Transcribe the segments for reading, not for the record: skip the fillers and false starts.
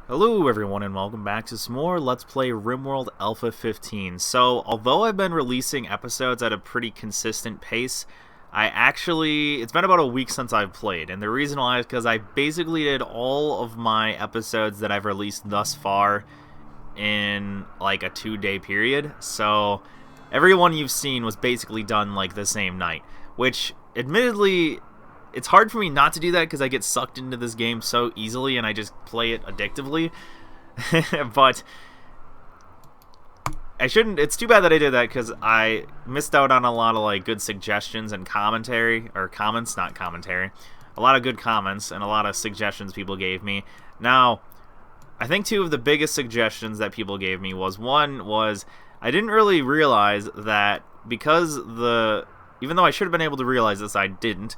Hello everyone and welcome back to some more Let's Play Rimworld Alpha 15. So, although I've been releasing episodes at a pretty consistent pace, it's been about a week since I've played, and the reason why is because I basically did all of my episodes that I've released thus far in like a 2-day period. So, every one you've seen was basically done like the same night, which admittedly it's hard for me not to do that because I get sucked into this game so easily and I just play it addictively. But I shouldn't. It's too bad that I did that because I missed out on a lot of like good suggestions and commentary, or comments, not commentary. A lot of good comments and a lot of suggestions people gave me. Now, I think two of the biggest suggestions that people gave me was I didn't really realize that even though I should have been able to realize this, I didn't.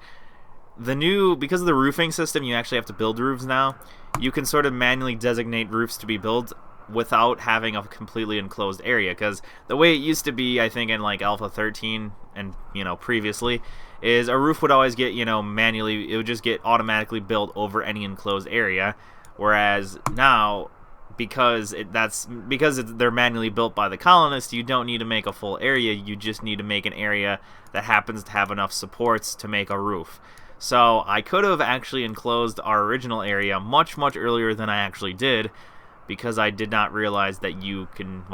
Because of the roofing system, you actually have to build roofs now. You can sort of manually designate roofs to be built without having a completely enclosed area, because the way it used to be, I think in like Alpha 13 and previously, is a roof would always get manually, it would just get automatically built over any enclosed area, whereas now, they're manually built by the colonists, you don't need to make a full area, you just need to make an area that happens to have enough supports to make a roof. So I could have actually enclosed our original area much earlier than I actually did, because I did not realize that you can,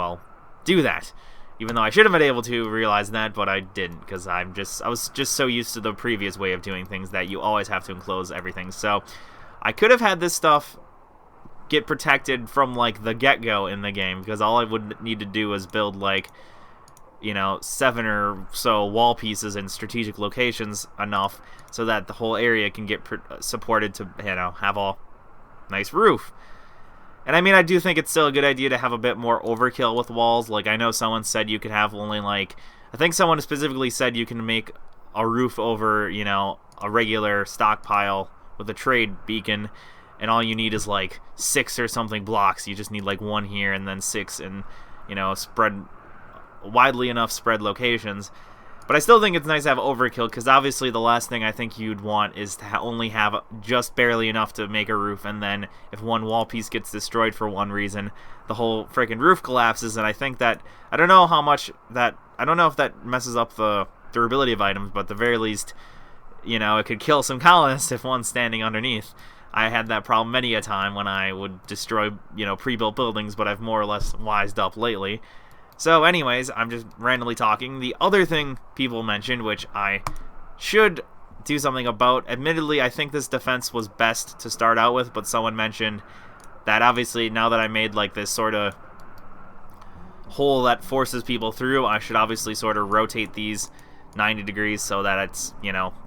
do that. Even though I should have been able to realize that, but I didn't, because I was just so used to the previous way of doing things that you always have to enclose everything. So I could have had this stuff get protected from like the get-go in the game, because all I would need to do is build like 7 or so wall pieces in strategic locations enough so that the whole area can get supported to have a nice roof. And I mean, I do think it's still a good idea to have a bit more overkill with walls. Like, I know someone said you could have only like, I think someone specifically said you can make a roof over a regular stockpile with a trade beacon, and all you need is like 6 or something blocks. You just need like 1 here and then 6 in spread widely enough spread locations. But I still think it's nice to have overkill, because obviously the last thing I think you'd want is to only have just barely enough to make a roof, and then if one wall piece gets destroyed for one reason, the whole freaking roof collapses. And I think that, I don't know if that messes up the durability of items, but at the very least, it could kill some colonists if one's standing underneath. I had that problem many a time when I would destroy pre-built buildings, but I've more or less wised up lately. So anyways, I'm just randomly talking. The other thing people mentioned, which I should do something about, admittedly, I think this defense was best to start out with, but someone mentioned that obviously now that I made like this sort of hole that forces people through, I should obviously sort of rotate these 90 degrees so that it's,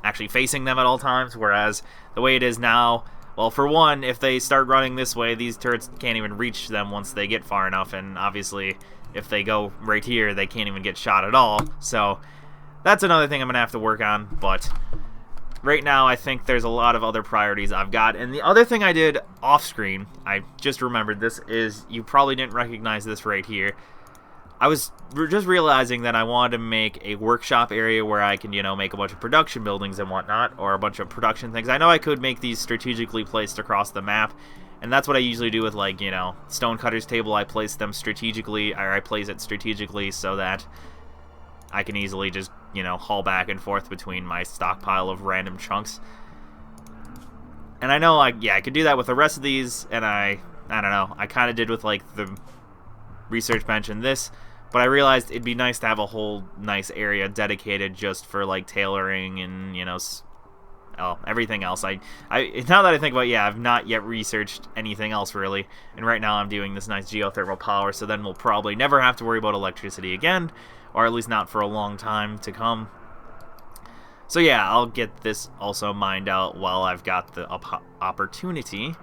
actually facing them at all times, whereas the way it is now, well, for one, if they start running this way, these turrets can't even reach them once they get far enough, and obviously if they go right here, they can't even get shot at all. So that's another thing I'm going to have to work on, but right now I think there's a lot of other priorities I've got. And the other thing I did off screen, I just remembered this, is you probably didn't recognize this right here. I was just realizing that I wanted to make a workshop area where I can, make a bunch of production buildings and whatnot, or a bunch of production things. I know I could make these strategically placed across the map, and that's what I usually do with, like, Stonecutter's Table. I place them strategically, or I place it strategically so that I can easily just, haul back and forth between my stockpile of random chunks. And I know, I could do that with the rest of these, and I don't know, I kind of did with, like, the research bench and this, but I realized it'd be nice to have a whole nice area dedicated just for, like, tailoring and, everything else. Now that I think about it, I've not yet researched anything else really, and right now I'm doing this nice geothermal power, so then we'll probably never have to worry about electricity again, or at least not for a long time to come. So yeah, I'll get this also mined out while I've got the opportunity.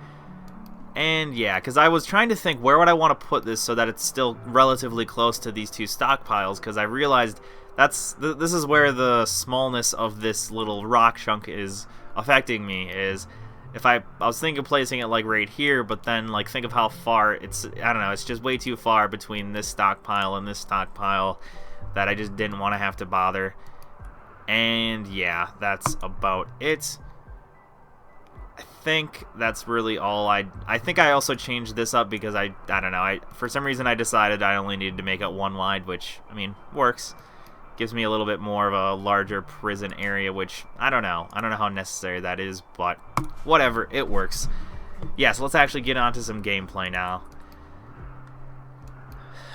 And yeah, because I was trying to think where would I want to put this so that it's still relatively close to these two stockpiles, because I realized this is where the smallness of this little rock chunk is affecting me. Is if I was thinking of placing it like right here, but then like think of how far it's, I don't know, it's just way too far between this stockpile and this stockpile that I just didn't want to have to bother. And yeah, that's about it. I think that's really all. I think I also changed this up because I don't know. For some reason I decided I only needed to make it 1 wide, which, I mean, works. Gives me a little bit more of a larger prison area, which I don't know. I don't know how necessary that is, but whatever, it works. Yeah, so let's actually get on to some gameplay now.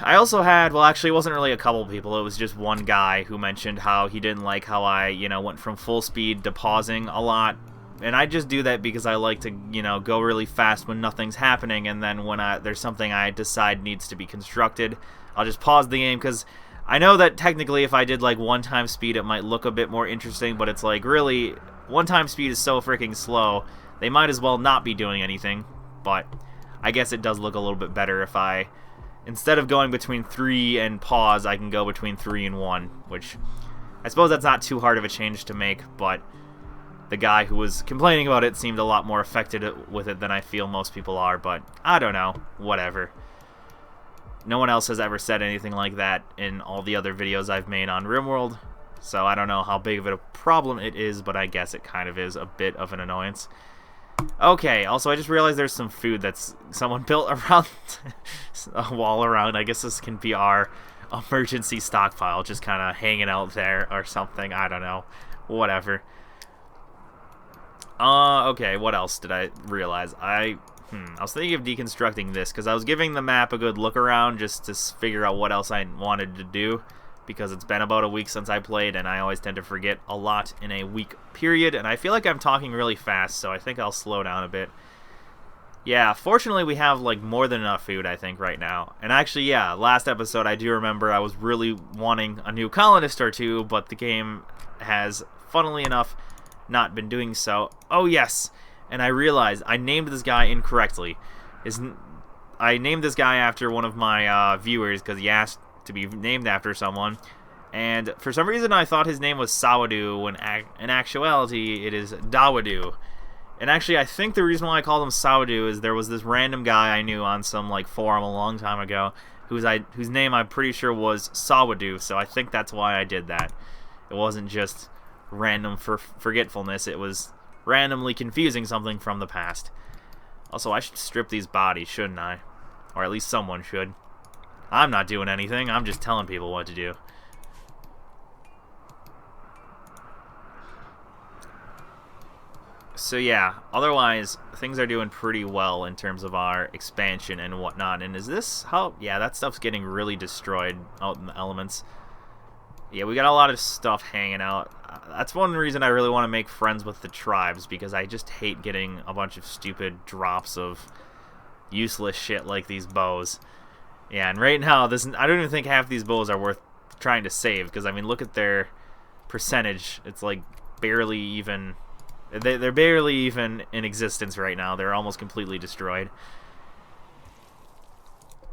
I also had, well, actually, it wasn't really a couple people. It was just one guy who mentioned how he didn't like how I, went from full speed to pausing a lot. And I just do that because I like to, go really fast when nothing's happening, and then when there's something I decide needs to be constructed, I'll just pause the game, because I know that technically if I did like 1x speed it might look a bit more interesting, but it's like, really, 1x speed is so freaking slow, they might as well not be doing anything. But I guess it does look a little bit better if I, instead of going between 3 and pause, I can go between 3 and 1, which I suppose that's not too hard of a change to make, but the guy who was complaining about it seemed a lot more affected with it than I feel most people are, but I don't know, whatever. No one else has ever said anything like that in all the other videos I've made on Rimworld, so I don't know how big of a problem it is, but I guess it kind of is a bit of an annoyance. Okay, also I just realized there's some food that's someone built around a wall around. I guess this can be our emergency stockpile, just kind of hanging out there or something. I don't know. Whatever. Okay, what else did I realize? I was thinking of deconstructing this, because I was giving the map a good look around just to figure out what else I wanted to do, because it's been about a week since I played, and I always tend to forget a lot in a week period, and I feel like I'm talking really fast, so I think I'll slow down a bit. Yeah, fortunately we have like more than enough food, I think, right now. And actually, yeah, last episode I do remember I was really wanting a new colonist or two, but the game has, funnily enough, not been doing so. Oh yes, and I realized I named this guy incorrectly. I named this guy after one of my viewers because he asked to be named after someone, and for some reason I thought his name was Sawadu when in actuality it is Dawadu. And actually I think the reason why I called him Sawadu is there was this random guy I knew on some like forum a long time ago whose name I'm pretty sure was Sawadu, so I think that's why I did that. It wasn't just random for forgetfulness, it was randomly confusing something from the past. Also, I should strip these bodies, shouldn't I? Or at least someone should. I'm not doing anything, I'm just telling people what to do. So yeah, otherwise, things are doing pretty well in terms of our expansion and whatnot. And is this how... Yeah, that stuff's getting really destroyed out in the elements. Yeah, we got a lot of stuff hanging out. That's one reason I really want to make friends with the tribes, because I just hate getting a bunch of stupid drops of useless shit like these bows. Yeah, and right now, I don't even think half these bows are worth trying to save, because, I mean, look at their percentage. It's like barely even... They're barely even in existence right now. They're almost completely destroyed.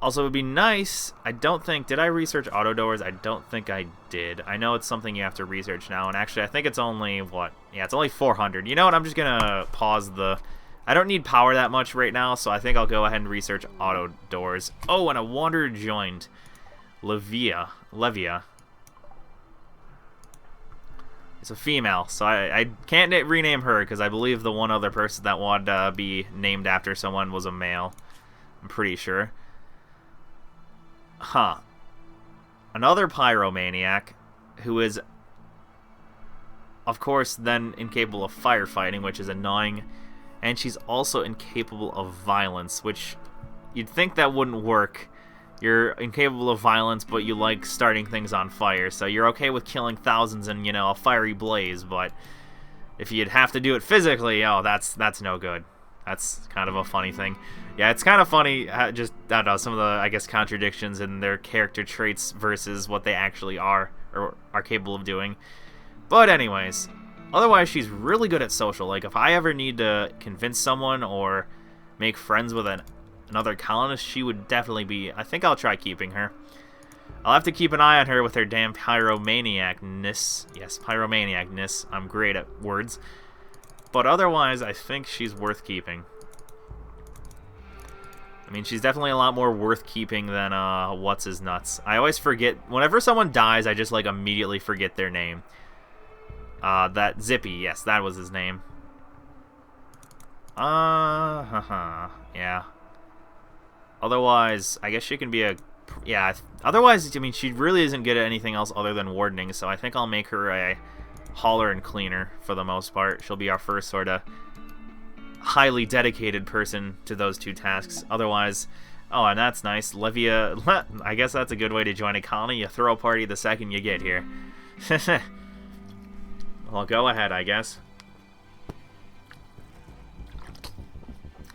Also, it would be nice, I don't think, did I research auto doors? I don't think I did. I know it's something you have to research now, and actually I think it's only, what? Yeah, it's only 400. You know what, I'm just gonna pause the... I don't need power that much right now, so I think I'll go ahead and research auto doors. Oh, and a wanderer joined. Levia. It's a female, so I can't rename her, because I believe the one other person that wanted to be named after someone was a male. I'm pretty sure. Huh. Another pyromaniac who is, of course, then incapable of firefighting, which is annoying. And she's also incapable of violence, which you'd think that wouldn't work. You're incapable of violence, but you like starting things on fire. So you're okay with killing thousands in, a fiery blaze, but if you'd have to do it physically, oh, that's no good. That's kind of a funny thing. Yeah, it's kind of funny, just, I don't know, some of the, I guess, contradictions in their character traits versus what they actually are, or are capable of doing. But anyways, otherwise she's really good at social. Like, if I ever need to convince someone or make friends with another colonist, she would definitely be, I think I'll try keeping her. I'll have to keep an eye on her with her damn pyromaniacness. Yes, pyromaniacness. I'm great at words. But otherwise, I think she's worth keeping. I mean, she's definitely a lot more worth keeping than, what's-his-nuts. I always forget, whenever someone dies, I just, like, immediately forget their name. That Zippy, yes, that was his name. Yeah. Otherwise, I guess she can be a... Yeah, otherwise, I mean, she really isn't good at anything else other than wardening, so I think I'll make her a hauler and cleaner for the most part. She'll be our first sort of highly dedicated person to those two tasks. Otherwise... Oh, and that's nice. Levia... I guess that's a good way to join a colony. You throw a party the second you get here. Well, go ahead, I guess.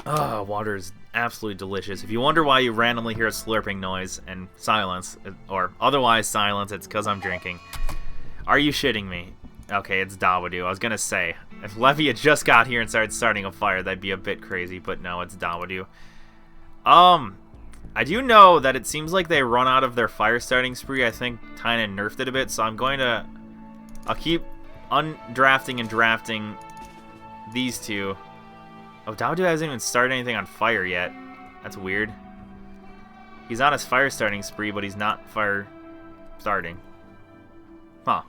Oh, water is absolutely delicious. If you wonder why you randomly hear a slurping noise and silence, or otherwise silence, it's because I'm drinking. Are you shitting me? Okay, it's Dawadu. I was gonna say, if Levy had just got here and starting a fire, that'd be a bit crazy, but no, it's Dawadu. I do know that it seems like they run out of their fire starting spree. I think Tyna nerfed it a bit, so I'll keep undrafting and drafting these two. Oh, Dawadu hasn't even started anything on fire yet. That's weird. He's on his fire starting spree, but he's not fire starting. Huh.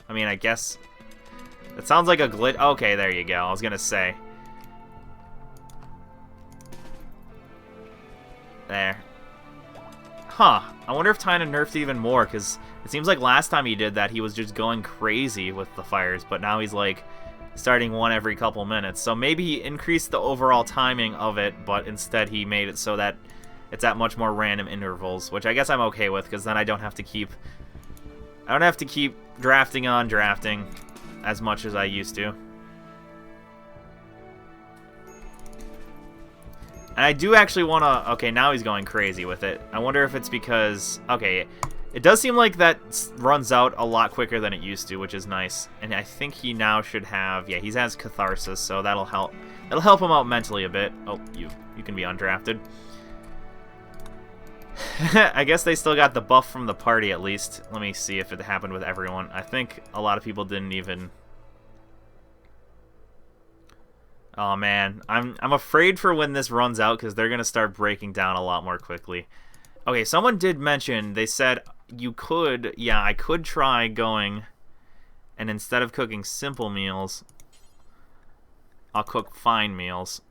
I mean, I guess... That sounds like a glitch. Okay, there you go. I was gonna say. There. Huh. I wonder if Tyna nerfed even more, because it seems like last time he did that, he was just going crazy with the fires, but now he's like... starting one every couple minutes. So maybe he increased the overall timing of it, but instead he made it so that it's at much more random intervals, which I guess I'm okay with, because then I don't have to keep drafting on drafting as much as I used to. And I do actually want to... Okay, now he's going crazy with it. I wonder if it's because... Okay, it does seem like that runs out a lot quicker than it used to, which is nice. And I think he now should have... Yeah, he has Catharsis, so that'll help. That'll help him out mentally a bit. Oh, you can be undrafted. I guess they still got the buff from the party, at least. Let me see if it happened with everyone. I think a lot of people didn't even... Oh, man. I'm afraid for when this runs out, because they're going to start breaking down a lot more quickly. Okay, someone did mention, they said you could, yeah, I could try going, and instead of cooking simple meals, I'll cook fine meals.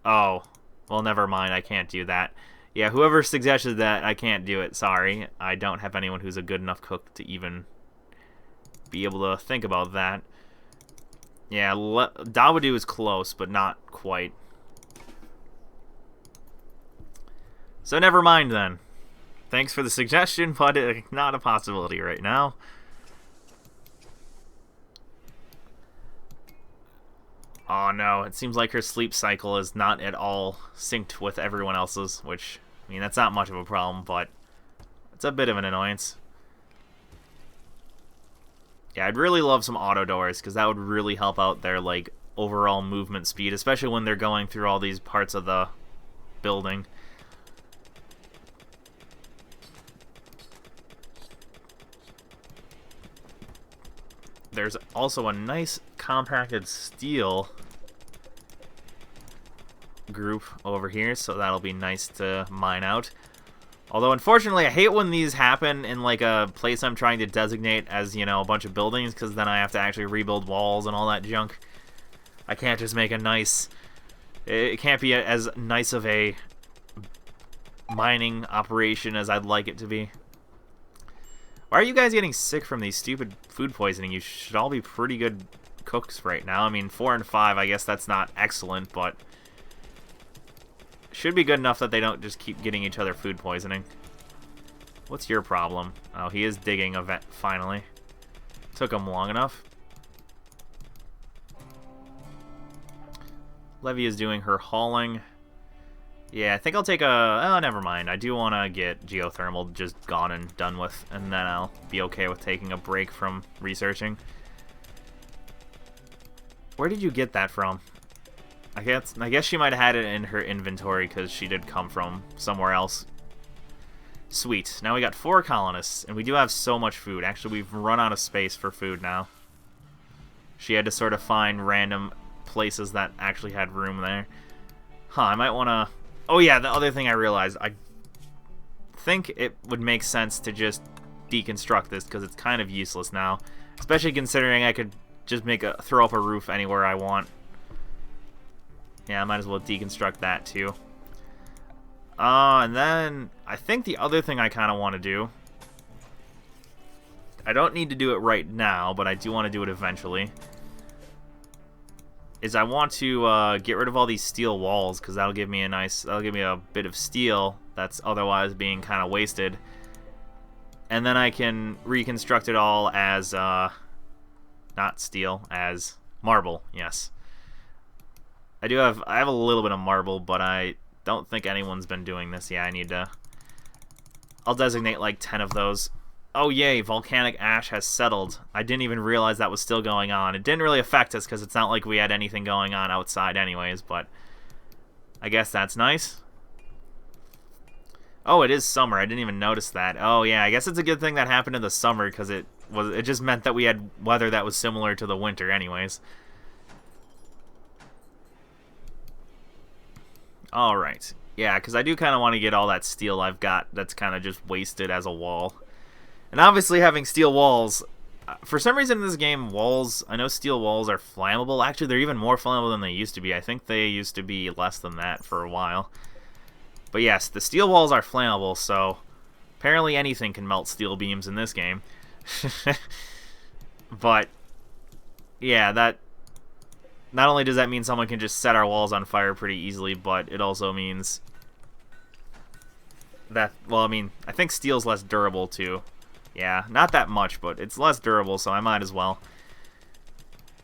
Oh, well, never mind, I can't do that. Yeah, whoever suggested that, I can't do it, sorry. I don't have anyone who's a good enough cook to even be able to think about that. Yeah, Dawadu is close, but not quite. So never mind then. Thanks for the suggestion, but not a possibility right now. Oh no, it seems like her sleep cycle is not at all synced with everyone else's, which, I mean, that's not much of a problem, but it's a bit of an annoyance. Yeah, I'd really love some auto doors, because that would really help out their, like, overall movement speed, especially when they're going through all these parts of the building. There's also a nice compacted steel group over here, so that'll be nice to mine out. Although, unfortunately, I hate when these happen in, like, a place I'm trying to designate as, you know, a bunch of buildings, because then I have to actually rebuild walls and all that junk. I can't just make a nice... It can't be as nice of a mining operation as I'd like it to be. Why are you guys getting sick from these stupid food poisoning? You should all be pretty good cooks right now. I mean, 4 and 5, I guess that's not excellent, but... should be good enough that they don't just keep getting each other food poisoning. What's your problem? Oh, he is digging a vent, finally. Took him long enough. Levy is doing her hauling. Yeah, I think I'll take a... Oh, never mind. I do want to get geothermal just gone and done with, and then I'll be okay with taking a break from researching. Where did you get that from? I guess she might have had it in her inventory because she did come from somewhere else. Sweet. Now we got 4 colonists, and we do have so much food. Actually, we've run out of space for food now. She had to sort of find random places that actually had room there. Huh, I might want to... Oh yeah, the other thing I realized, I think it would make sense to just deconstruct this because it's kind of useless now. Especially considering I could just throw up a roof anywhere I want. Yeah, I might as well deconstruct that too. And then I think the other thing I kind of want to do, I don't need to do it right now, but I do want to do it eventually, is I want to get rid of all these steel walls, because that'll give me a bit of steel that's otherwise being kind of wasted. And then I can reconstruct it all as, not steel, as marble, yes. I have a little bit of marble, but I don't think anyone's been doing this. Yeah, I'll designate like 10 of those. Oh yay, volcanic ash has settled. I didn't even realize that was still going on. It didn't really affect us because it's not like we had anything going on outside anyways, but I guess that's nice. Oh, it is summer. I didn't even notice that. Oh yeah, I guess it's a good thing that happened in the summer because it just meant that we had weather that was similar to the winter anyways. Alright. Yeah, because I do kind of want to get all that steel I've got that's kind of just wasted as a wall. And obviously having steel walls, for some reason in this game, I know steel walls are flammable. Actually, they're even more flammable than they used to be. I think they used to be less than that for a while. But yes, the steel walls are flammable, so apparently anything can melt steel beams in this game. But, yeah, that not only does that mean someone can just set our walls on fire pretty easily, but it also means that, well, I mean, I think steel's less durable, too. Yeah, not that much, but it's less durable, so I might as well.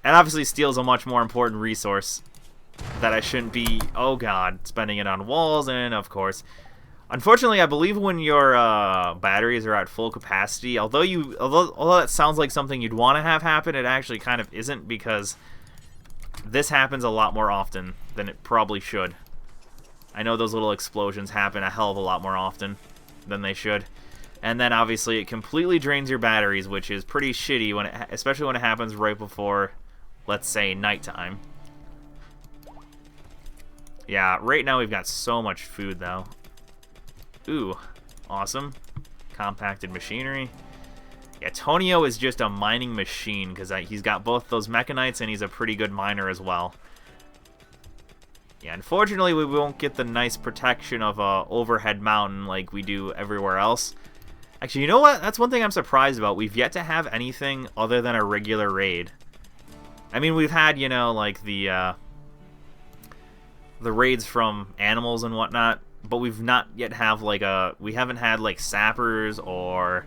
And obviously steel's a much more important resource that I shouldn't be, oh god, spending it on walls, and of course. Unfortunately, I believe when your batteries are at full capacity, although that sounds like something you'd want to have happen, it actually kind of isn't, because this happens a lot more often than it probably should. I know those little explosions happen a hell of a lot more often than they should. And then obviously it completely drains your batteries, which is pretty shitty, especially when it happens right before, let's say, nighttime. Yeah, right now we've got so much food, though. Ooh, awesome. Compacted machinery. Yeah, Tonio is just a mining machine, because he's got both those mechanites, and he's a pretty good miner as well. Yeah, unfortunately, we won't get the nice protection of a overhead mountain like we do everywhere else. Actually, you know what? That's one thing I'm surprised about. We've yet to have anything other than a regular raid. I mean, we've had, you know, like the raids from animals and whatnot, but we've not yet have like we haven't had like sappers or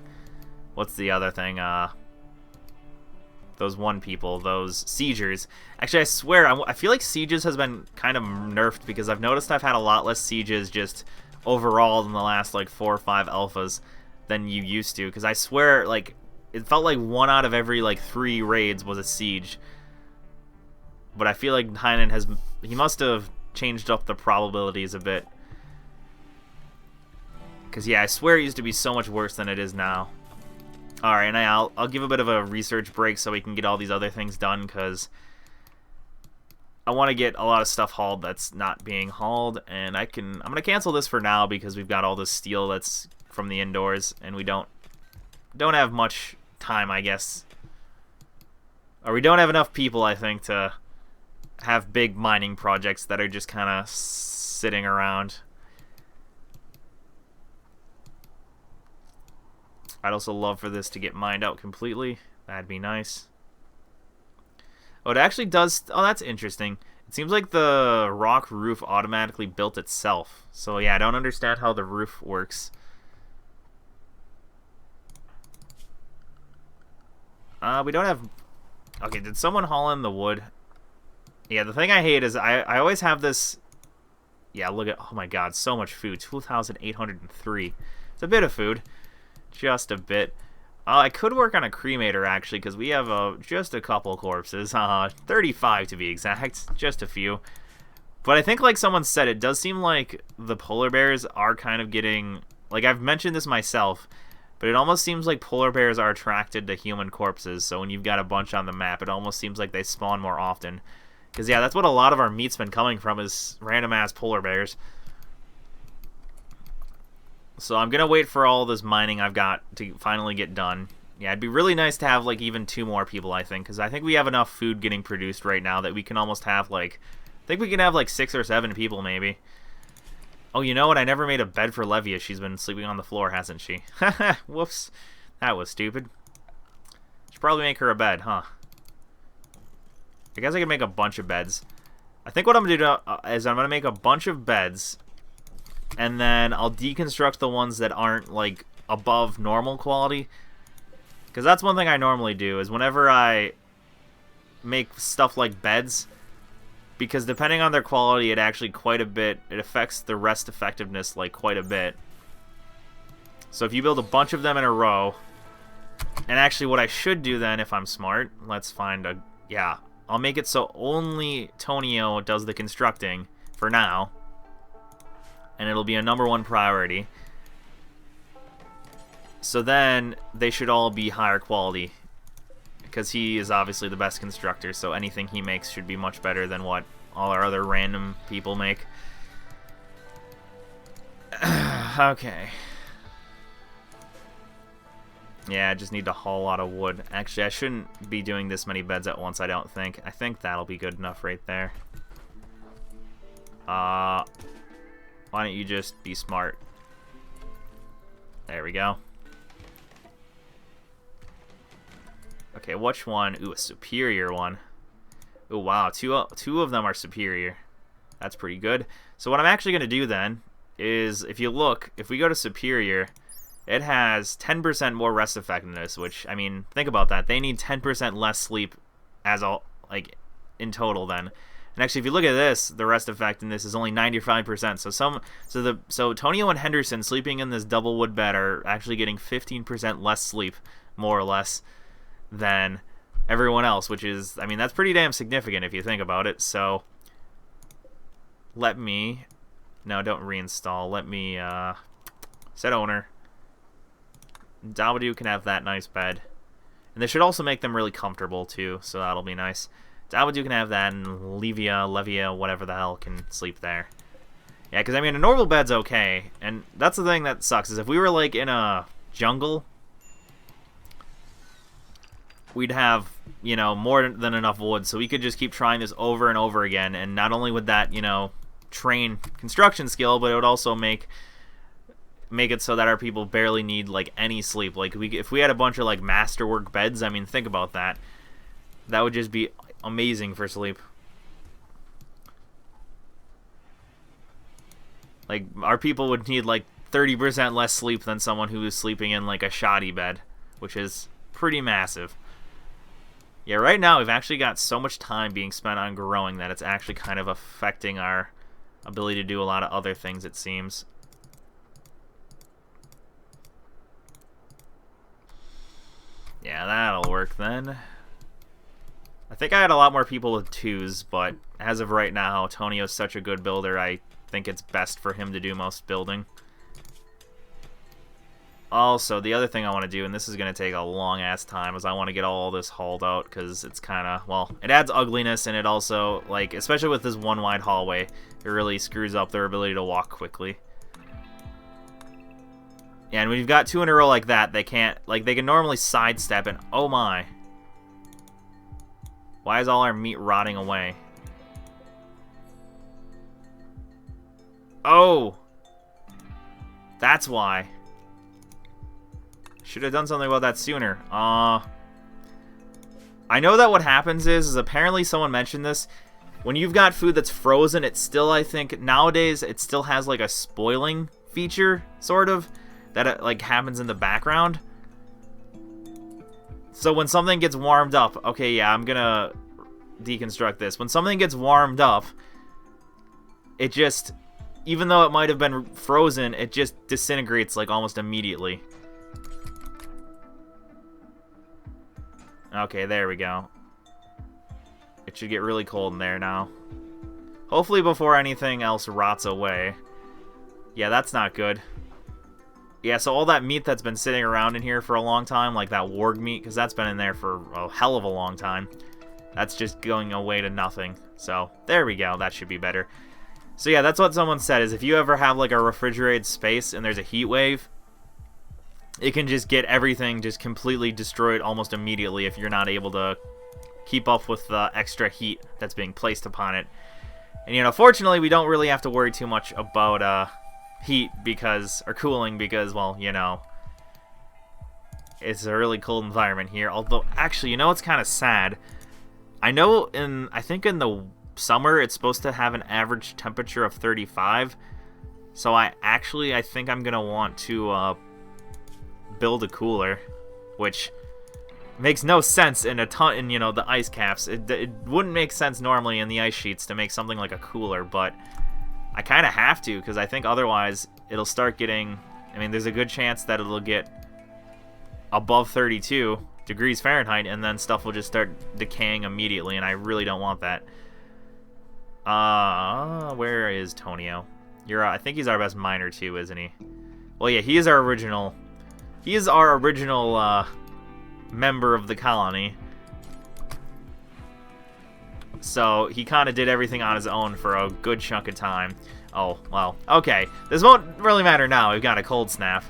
what's the other thing? Those one people, those siegers. Actually, I swear, I feel like sieges has been kind of nerfed, because I've noticed I've had a lot less sieges just overall in the last like 4 or 5 alphas than you used to, because I swear, like, it felt like 1 out of every like 3 raids was a siege. But I feel like Heinen he must have changed up the probabilities a bit, because yeah, I swear it used to be so much worse than it is now. Alright, and I'll give a bit of a research break so we can get all these other things done, because I want to get a lot of stuff hauled that's not being hauled, and I'm going to cancel this for now because we've got all this steel that's from the indoors, and we don't have much time, I guess. Or we don't have enough people, I think, to have big mining projects that are just kind of sitting around. I'd also love for this to get mined out completely. That'd be nice. Oh, it actually does. Oh, that's interesting. It seems like the rock roof automatically built itself. So yeah, I don't understand how the roof works. We don't have... Okay, did someone haul in the wood? Yeah, the thing I hate is I always have this... Yeah, look at... Oh my god, so much food. 2,803. It's a bit of food. Just a bit. I could work on a cremator, actually, because we have just a couple corpses. 35 to be exact. Just a few. But I think, like someone said, it does seem like the polar bears are kind of getting... Like, I've mentioned this myself, but it almost seems like polar bears are attracted to human corpses. So when you've got a bunch on the map, it almost seems like they spawn more often. Because, yeah, that's what a lot of our meat's been coming from, is random-ass polar bears. So I'm going to wait for all this mining I've got to finally get done. Yeah, it'd be really nice to have, like, even 2 more people, I think. Because I think we have enough food getting produced right now that we can almost have, like, I think we can have like 6 or 7 people maybe. Oh, you know what? I never made a bed for Levia. She's been sleeping on the floor, hasn't she? Whoops. That was stupid. Should probably make her a bed, huh? I guess I could make a bunch of beds. I think what I'm going to do is I'm going to make a bunch of beds, and then I'll deconstruct the ones that aren't, like, above normal quality. Because that's one thing I normally do, is whenever I make stuff like beds, because depending on their quality, it actually quite a bit, it affects the rest effectiveness, like, quite a bit. So if you build a bunch of them in a row, and actually what I should do then, if I'm smart, let's find a, yeah, I'll make it so only Tonio does the constructing for now, and it'll be a #1 priority. So then they should all be higher quality, because he is obviously the best constructor, so anything he makes should be much better than what all our other random people make. Okay. Yeah, I just need to haul a lot of wood. Actually, I shouldn't be doing this many beds at once, I don't think. I think that'll be good enough right there. Why don't you just be smart? There we go. Okay, which one? Ooh, a superior one. Ooh, wow, two of them are superior. That's pretty good. So what I'm actually going to do then is, if you look, if we go to superior, it has 10% more rest effectiveness, which, I mean, think about that. They need 10% less sleep as all, like, in total then. And actually, if you look at this, the rest effectiveness is only 95%. So Tonio and Henderson sleeping in this double wood bed are actually getting 15% less sleep, more or less, than everyone else, which is, I mean, that's pretty damn significant if you think about it. So let me, no, don't reinstall. Let me set owner. Dabadoo can have that nice bed. And they should also make them really comfortable, too, so that'll be nice. Dabadoo can have that, and Levia, whatever the hell, can sleep there. Yeah, because, I mean, a normal bed's okay, and that's the thing that sucks, is if we were, like, in a jungle, we'd have, you know, more than enough wood, so we could just keep trying this over and over again, and not only would that, you know, train construction skill, but it would also make it so that our people barely need, like, any sleep. Like, if we had a bunch of, like, masterwork beds, I mean, think about that. That would just be amazing for sleep. Like, our people would need, like, 30% less sleep than someone who is sleeping in, like, a shoddy bed, which is pretty massive. Yeah, right now we've actually got so much time being spent on growing that it's actually kind of affecting our ability to do a lot of other things, it seems. Yeah, that'll work then. I think I had a lot more people with 2s, but as of right now, Tonio's such a good builder, I think it's best for him to do most building. Also, the other thing I want to do, and this is going to take a long-ass time, is I want to get all this hauled out, because it's kind of, well, it adds ugliness, and it also, like, especially with this one wide hallway, it really screws up their ability to walk quickly. Yeah, and when you've got 2 in a row like that, they can't, like, they can normally sidestep, and oh my. Why is all our meat rotting away? Oh! That's why. Should have done something about that sooner. I know that what happens is apparently someone mentioned this. When you've got food that's frozen, it still, I think, nowadays, it still has, like, a spoiling feature, sort of, that, like, happens in the background. So when something gets warmed up, okay, yeah, I'm gonna deconstruct this. When something gets warmed up, it just, even though it might have been frozen, it just disintegrates, like, almost immediately. Okay, there we go. It should get really cold in there now. Hopefully before anything else rots away. Yeah, that's not good. Yeah, so all that meat that's been sitting around in here for a long time, like that warg meat, because that's been in there for a hell of a long time, that's just going away to nothing. So, there we go. That should be better. So yeah, that's what someone said, is if you ever have like a refrigerated space and there's a heat wave, it can just get everything just completely destroyed almost immediately if you're not able to keep up with the extra heat that's being placed upon it. And, you know, fortunately, we don't really have to worry too much about heat because, or cooling because, well, you know, it's a really cold environment here. Although, actually, you know what's kind of sad? I know I think in the summer, it's supposed to have an average temperature of 35. So I think I'm going to want to build a cooler, which makes no sense in you know, the ice caps. It wouldn't make sense normally in the ice sheets to make something like a cooler, but I kind of have to because I think otherwise it'll start getting, I mean, there's a good chance that it'll get above 32 degrees Fahrenheit and then stuff will just start decaying immediately, and I really don't want that. Where is Tonio? I think he's our best miner too, isn't he? Well, yeah, he is our original member of the colony. So he kind of did everything on his own for a good chunk of time. Oh, well, okay. This won't really matter now. We've got a cold snap.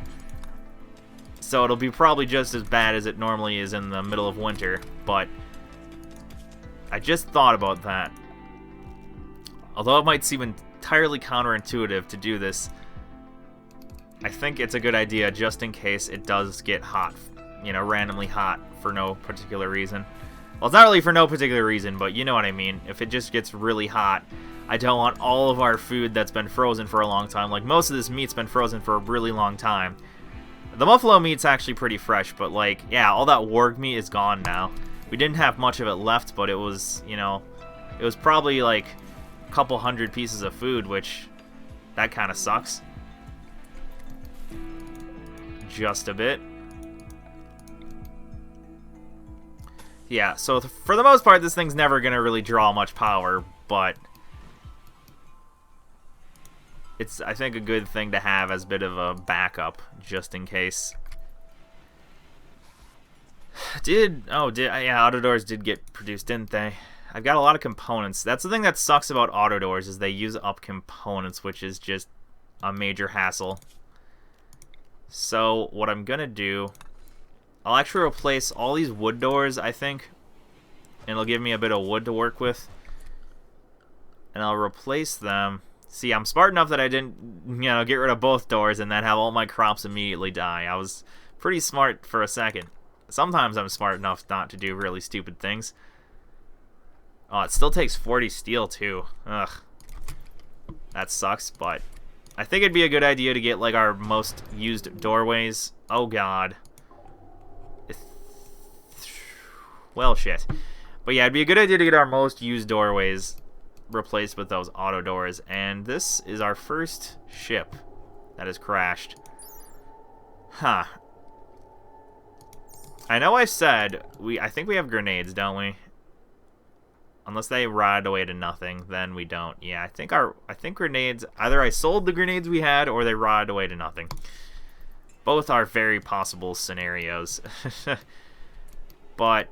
So it'll be probably just as bad as it normally is in the middle of winter. But I just thought about that. Although it might seem entirely counterintuitive to do this, I think it's a good idea just in case it does get hot, you know, randomly hot for no particular reason. Well, it's not really for no particular reason, but you know what I mean. If it just gets really hot, I don't want all of our food that's been frozen for a long time. Like, most of this meat's been frozen for a really long time. The buffalo meat's actually pretty fresh, but, like, yeah, all that warg meat is gone now. We didn't have much of it left, but it was, you know, it was probably, like, a couple hundred pieces of food, which, that kind of sucks. Just a bit. Yeah, so for the most part, this thing's never going to really draw much power, but it's, I think, a good thing to have as a bit of a backup, just in case. Yeah, autodoors did get produced, didn't they? I've got a lot of components. That's the thing that sucks about autodoors, is they use up components, which is just a major hassle. So what I'm gonna do, I'll actually replace all these wood doors, I think, and it'll give me a bit of wood to work with. And I'll replace them. See, I'm smart enough that I didn't, you know, get rid of both doors and then have all my crops immediately die. I was pretty smart for a second. Sometimes I'm smart enough not to do really stupid things. Oh, it still takes 40 steel, too. Ugh. That sucks, but I think it'd be a good idea to get, like, our most used doorways. Oh, God. Well, shit. But yeah, it'd be a good idea to get our most used doorways replaced with those auto doors. And this is our first ship that has crashed. Huh. I know I said I think we have grenades, don't we? Unless they ride away to nothing, then we don't. Yeah, I think grenades, either I sold the grenades we had or they ride away to nothing. Both are very possible scenarios. But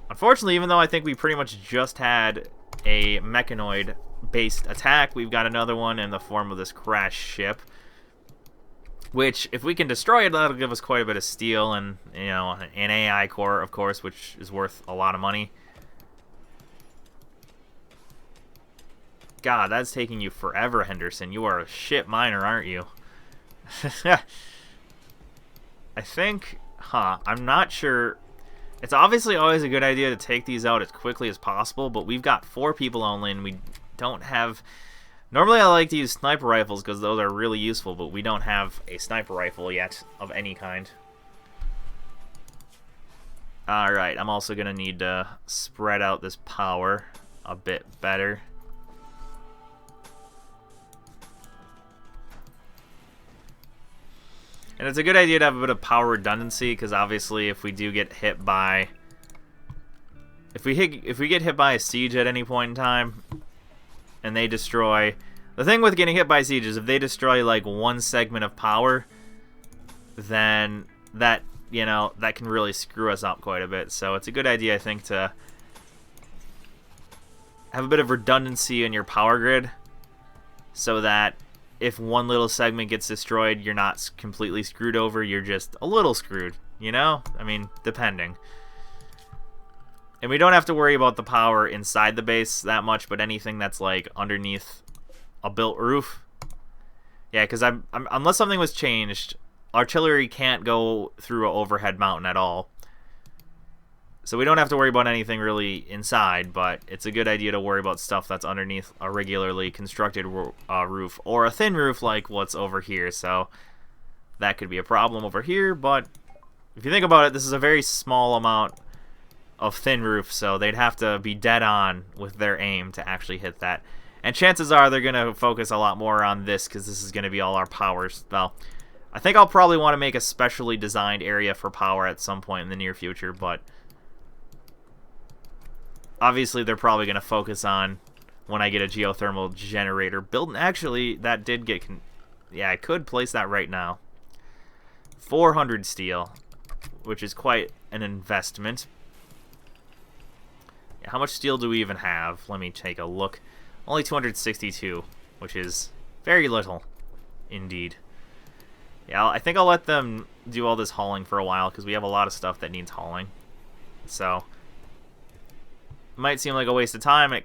unfortunately, even though I think we pretty much just had a mechanoid-based attack, we've got another one in the form of this crash ship. Which, if we can destroy it, that'll give us quite a bit of steel and, you know, an AI core, of course, which is worth a lot of money. God, that's taking you forever, Henderson. You are a shit miner, aren't you? I think, I'm not sure. It's obviously always a good idea to take these out as quickly as possible, but we've got 4 people only, and we don't have... Normally I like to use sniper rifles because those are really useful, but we don't have a sniper rifle yet of any kind. Alright, I'm also going to need to spread out this power a bit better. And it's a good idea to have a bit of power redundancy, because obviously if we do get hit by... If we get hit by a siege at any point in time, and they destroy... The thing with getting hit by siege is if they destroy, like, one segment of power, then that, you know, that can really screw us up quite a bit. So it's a good idea, I think, to have a bit of redundancy in your power grid, so that if one little segment gets destroyed, you're not completely screwed over, you're just a little screwed, you know? I mean, depending. And we don't have to worry about the power inside the base that much, but anything that's like underneath a built roof. Yeah, because unless something was changed, artillery can't go through an overhead mountain at all. So we don't have to worry about anything really inside, but it's a good idea to worry about stuff that's underneath a regularly constructed roof, or a thin roof like what's over here. So that could be a problem over here, but if you think about it, this is a very small amount of thin roof, so they'd have to be dead on with their aim to actually hit that. And chances are they're going to focus a lot more on this because this is going to be all our powers. Well, I think I'll probably want to make a specially designed area for power at some point in the near future, but obviously they're probably going to focus on when I get a geothermal generator built. Actually, that did get... yeah, I could place that right now. 400 steel, which is quite an investment. How much steel do we even have? Let me take a look. Only 262, which is very little indeed. Yeah, I think I'll let them do all this hauling for a while because we have a lot of stuff that needs hauling. So, it might seem like a waste of time. It